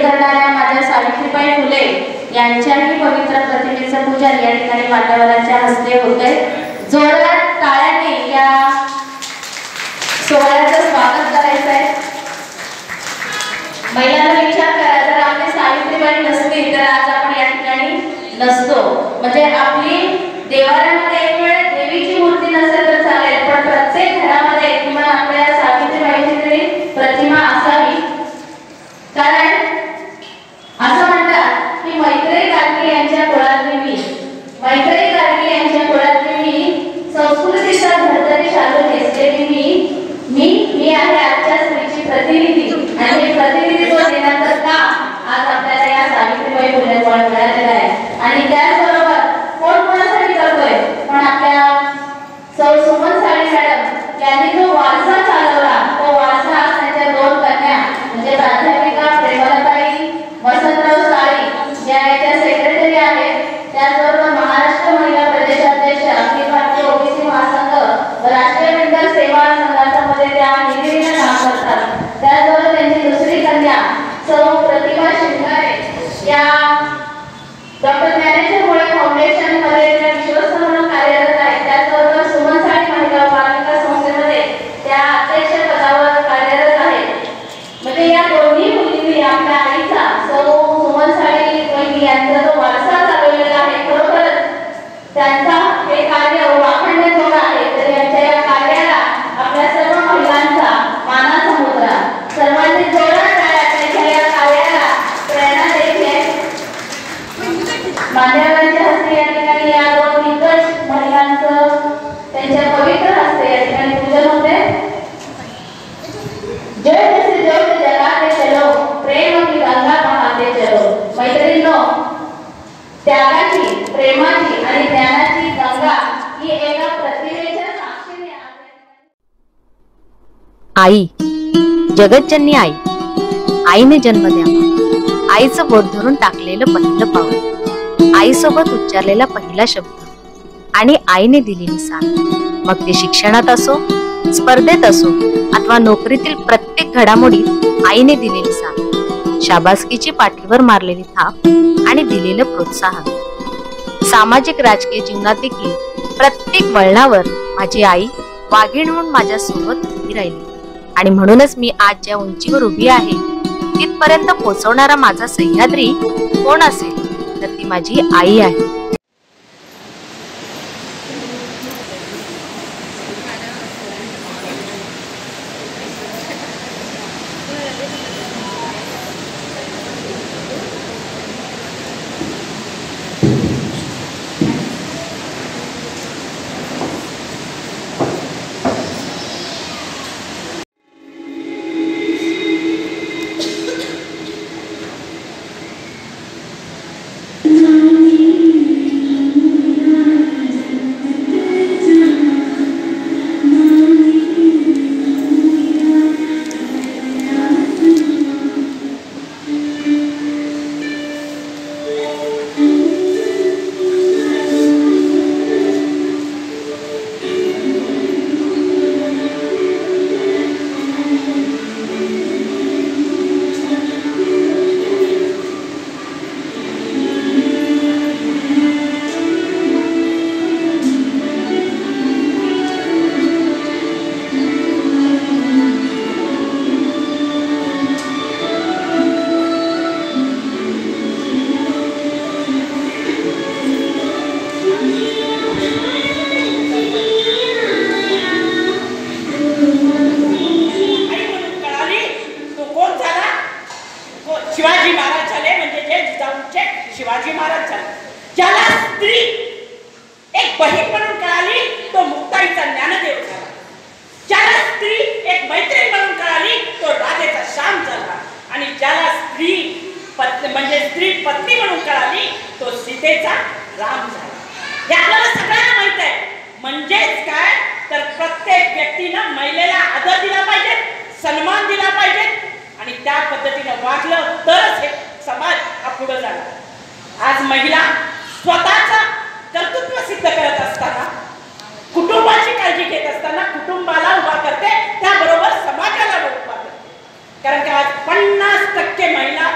करणाऱ्या माझ्या सावित्रीबाई फुले यांच्याही पवित्र प्रतिमेचं पूजन या ठिकाणी मान्यवरांच्या हस्ते होतंय। जोरदार टाळ्यांनी या सोहळ्याचं स्वागत करायचं आहे। महिलांना विचार करा, जर आपली सावित्रीबाई नसती तर आज आपण या ठिकाणी नसतो। म्हणजे आपली देवाऱ्यामध्ये एक वेळ देवीची मूर्ती नसेल तर चालेल, पण प्रत्येक घरामध्ये किंवा आपल्या सावित्रीबाईची तरी प्रतिमा असावी। कारण असं म्हणतात की मैत्रेयी गाडगे यांच्या कुळातली मी, मैत्रेयी गाडगे यांच्या कुळातली मी, संस्कृतीचा धर्तरी शालू नेसलेली मी आहे आजच्या स्त्रीची प्रतिनिधी। आणि हे प्रतिनिधित्व देण्याचं काम आज आपल्याला या सावित्रीबाई फुलेंमुळे मिळालेलं आहे। आणि त्याचबरोबर कोण कोणासाठी करतोय, पण आपल्या सुमन साळी मॅडम यांनी जो वारसा चालवला, तो वारसा त्यांच्या दोन कन्या म्हणजे प्राध्यापिका प्रेमलताई वसंतराव साळी या याच्या सेक्रेटरी आहेत, त्याचबरोबर महाराष्ट्र महिला प्रदेशाध्यक्ष अखिल भारतीय ओबीसी महासंघ राष्ट्रीय बिल्डर सेवा संघामध्ये त्या निधीने काम करतात। त्याचबरोबर त्यांची दुसरी कन्या सौ प्रतिभा शिंगारे या डॉक्टर ज्ञानेश्वर मुळे फाउंडेशन मध्ये त्या विश्वस्त म्हणून कार्यरत आहेत। त्याचबरोबर सुमन साळी महिला बालिका संस्थेमध्ये त्या अध्यक्ष पदावर कार्यरत आहेत। म्हणजे या दोन्ही मुलींनी आपल्या आईचा सौ सुमन साळी वहिनी यांचा जो वारसा चालवलेला आहे, खरोखरच त्यांचा हे कार्य वाखाणण्याजोगं आहे। तर यांच्या या कार्याला आपल्या सर्व महिलांचा मानाचा मुद्रा, सर्वांनी जोरात टाळ्या त्यांच्या या कार्याला प्रेरणा देते। मान्यवरांच्या हस्ते या ठिकाणी या दोन दिग्गज महिलांचं त्यांच्या पवित्र हस्ते या ठिकाणी पूजन होते। जय जैसे जोत जगाते चलो, प्रेम की गंगा बहाते चलो। मैत्रिणींनो, त्यागाची, प्रेमाची आणि ज्ञानाची गंगा ही एका प्रतिमेच्या साक्षीने आई, जगतजननी आई, आईने जन्म द्यावा, आईचं बोट धरून टाकलेलं पहिलं पाऊल, आईसोबत उच्चारलेला पहिला शब्द आणि आईने दिलेली साथ, मग ते शिक्षणात असो, स्पर्धेत असो अथवा नोकरीतील प्रत्येक घडामोडीत आईने दिलेली साथ, शाबासकीची पाठीवर मारलेली थाप आणि दिलेलं प्रोत्साहन, सामाजिक राजकीय जीवनात देखील प्रत्येक वळणावर माझी आई वाघीण म्हणून माझ्या सोबत उभी राहिली। आणि म्हणूनच मी आज ज्या उंचीवर उभी आहे तिथपर्यंत पोहोचवणारा माझा सह्याद्री कोण असेल तर ती माझी आई आहे। शिवाजी महाराज झाले। ज्याला स्त्री एक बहीण म्हणून कळाली तो मुक्ताईचा ज्ञानदेव झाला। ज्याला स्त्री एक मैत्रीण म्हणून कळाली तो राधेचा श्याम झाला। आणि ज्याला स्त्री म्हणजे स्त्री पत्नी म्हणून कळाली तो सीतेचा राम झाला। हे आपल्याला सगळ्यांना माहित आहे। म्हणजेच काय तर प्रत्येक व्यक्तीनं महिलेला आदर दिला पाहिजे, सन्मान दिला पाहिजे आणि त्या पद्धतीने वागलं तरच हे समाज हा पुढे जाणार। आज महिला स्वतःचा कर्तृत्व सिद्ध करत असताना, कुटुंबाची काळजी घेत असताना कुटुंबाला उभा करते, त्याबरोबर समाजाला उभा करते। कारण की आज 50% महिला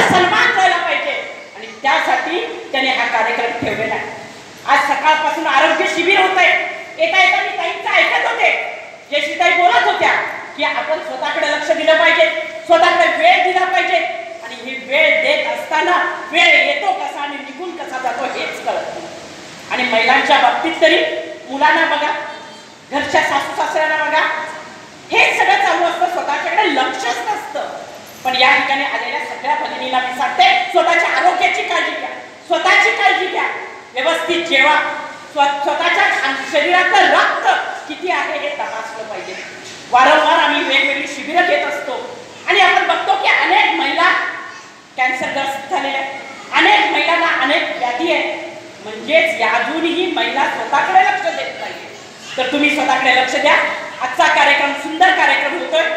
सन्मान झाला पाहिजे आणि त्यासाठी त्याने हा कार्यक्रम ठेवलेला आहे. आज सकाळपासून आरोग्य शिबिर होत आहे. एका मी ताईंचं ऐकत होते. जयश्रीताई बोलत होत्या की आपण स्वतःकडे लक्ष दिलं पाहिजे, स्वतःकडे वेळ दिला पाहिजे आणि ही वेळ देत असताना वेळ येतो कसा आणि निघून कसा जातो हेच कळत नाही. आणि महिलांच्या बाबतीत तरी मुलांना बघा, घरच्या सासू सासऱ्यांना बघा, हे सगळं चालू असतं, स्वतःच्याकडे लक्षच नसतं. पण या ठिकाणी आलेल्या सगळ्या भगिनींना मी सांगते, स्वतःच्या आरोग्याची काळजी घ्या, स्वतःची काळजी घ्या, व्यवस्थित जेवा, स्वतःच्या शरीरातलं रक्त किती आहे हे तपासलं पाहिजे. वारंवार आम्ही वेगवेगळी शिबिरं घेत असतो आणि आपण बघतो की अनेक महिला कॅन्सरग्रस्त झालेल्या आहेत, अनेक महिलांना अनेक व्याधी आहेत. म्हणजेच अजूनही महिला स्वतःकडे लक्ष देत नाही. तर तुम्ही स्वतःकडे लक्ष द्या. आजचा कार्यक्रम सुंदर कार्यक्रम होतोय.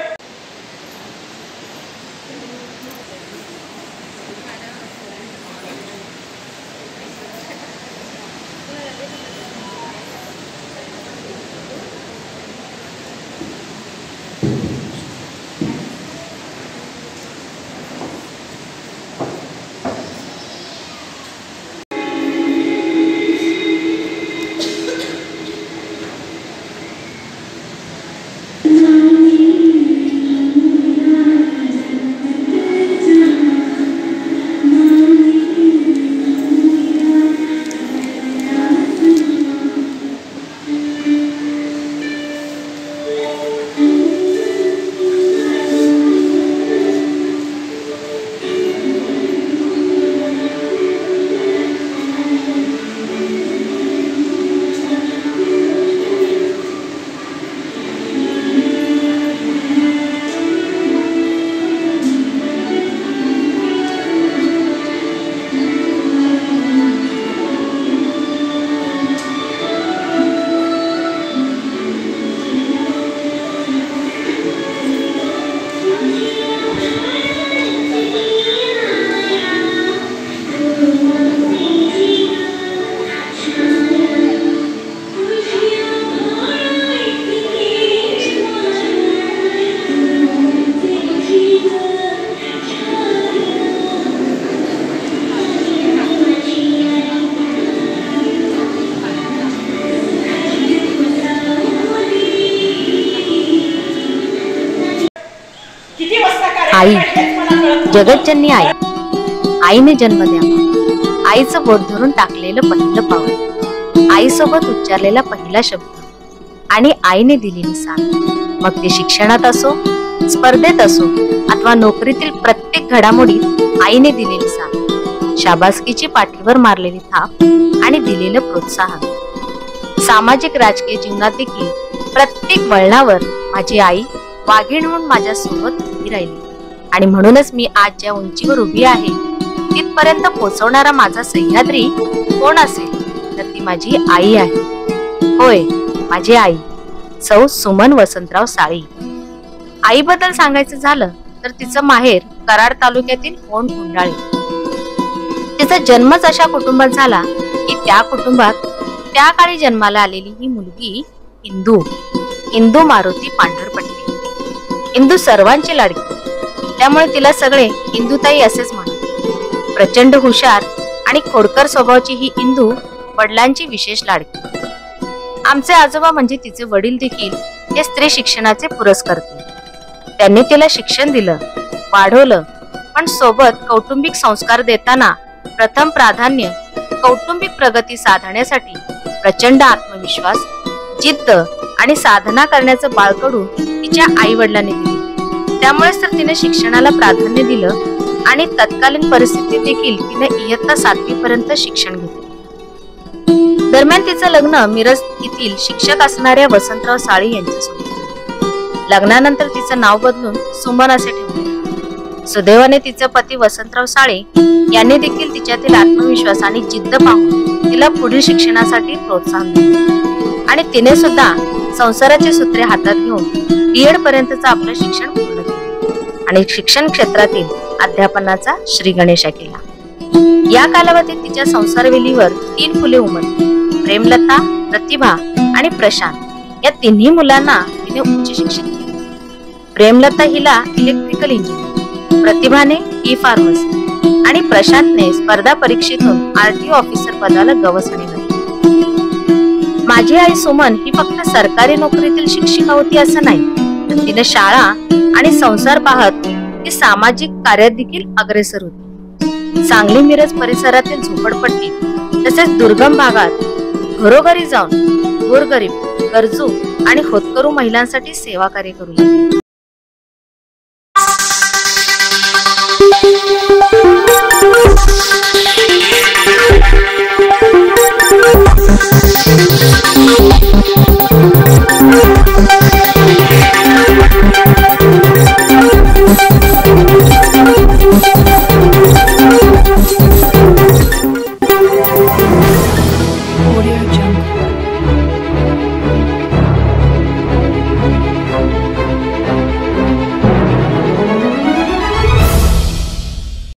आई, जगतजननी आई, आईने जन्म द्यावा, आईचं बोट धरून टाकलेलं पहिलं पाऊल, आईसोबत उच्चारलेला पहिला शब्द आणि आईने दिलेली साथ. मग ते शिक्षणात असो, स्पर्धेत असो अथवा नोकरीतील प्रत्येक घडामोडीत आईने दिलेली साथ, शाबासकीची पाठीवर मारलेली थाप आणि दिलेलं प्रोत्साहन. सामाजिक राजकीय जीवनात देखील प्रत्येक वळणावर माझी आई वाघीण म्हणून माझ्या सोबत उभी राहिली. आणि म्हणूनच मी आज ज्या उंचीवर उभी आहे तिथपर्यंत पोहोचवणारा माझा सह्याद्री कोण असेल तर ती माझी आई आहे. होय, माझी आई सौ सुमन वसंतराव साळी. आईबद्दल सांगायचं झालं तर तिचं माहेर कराड तालुक्यातील होण कुंडाळे. तिचा जन्मच अशा कुटुंबात झाला की त्या कुटुंबात त्या काळी जन्माला आलेली ही मुलगी इंदू मारुती पांढरपट्टी. इंदू सर्वांची लाडकी, त्यामुळे तिला सगळे इंदुताई असेच म्हणत. प्रचंड हुशार आणि खोडकर स्वभावाची ही इंदू वडिलांची विशेष लाडकी. आमचे आजोबा म्हणजे तिचे वडील देखील हे स्त्री शिक्षणाचे पुरस्कर्ते. त्यांनी तिला शिक्षण दिलं, वाढवलं, पण सोबत कौटुंबिक संस्कार देताना प्रथम प्राधान्य कौटुंबिक प्रगती साधण्यासाठी प्रचंड आत्मविश्वास, जिद्द आणि साधना करण्याचं बाळकडू तिच्या आई वडिलांनी दिले. त्यामुळेच तर तिने शिक्षणाला प्राधान्य दिलं आणि तत्कालीन परिस्थितीत देखील तिने इयत्ता 7वी पर्यंत शिक्षण घेतले. दरम्यान तिचं लग्न मिरज येथील शिक्षक असणाऱ्या वसंतराव साळी यांच्यासोबत. लग्नानंतर तिचं नाव बदलून सुमन असे ठेवले. सुदैवाने तिचे पती वसंतराव साळे यांनी देखील तिच्यातील आत्मविश्वास आणि जिद्द पाहून तिला पुढील शिक्षणासाठी प्रोत्साहन दिले आणि तिने सुद्धा संसाराची सूत्रे हातात घेऊन B.Ed पर्यंतचं आपलं शिक्षण पूर्ण केलं आणि शिक्षण क्षेत्रातील अध्यापनाचा श्रीगणेशा केला. या कालावधीत तिच्या संसारवेलीवर 3 फुले उमलली. प्रेमलता, प्रतिभा आणि प्रशांत या तिन्ही मुलांना तिने उच्च शिक्षण केले. प्रेमलता हिला इलेक्ट्रिकल इंजिनियर, प्रतिभाने E-फार्मसी आणि प्रशांतने स्पर्धा परीक्षेतून RTO ऑफिसर पदाला गवसणी घातली. माझी आई सुमन ही फक्त सरकारी नोकरीतील शिक्षिका होती असं नाही, तर तिने शाळा आणि संसार पाहत ती सामाजिक कार्यात देखील अग्रेसर होती. सांगली मिरज परिसरातील झोपडपट्टी तसेच दुर्गम भागात घरोघरी जाऊन गोरगरीब, गरजू आणि होतकरू महिलांसाठी सेवा कार्य करू लागली.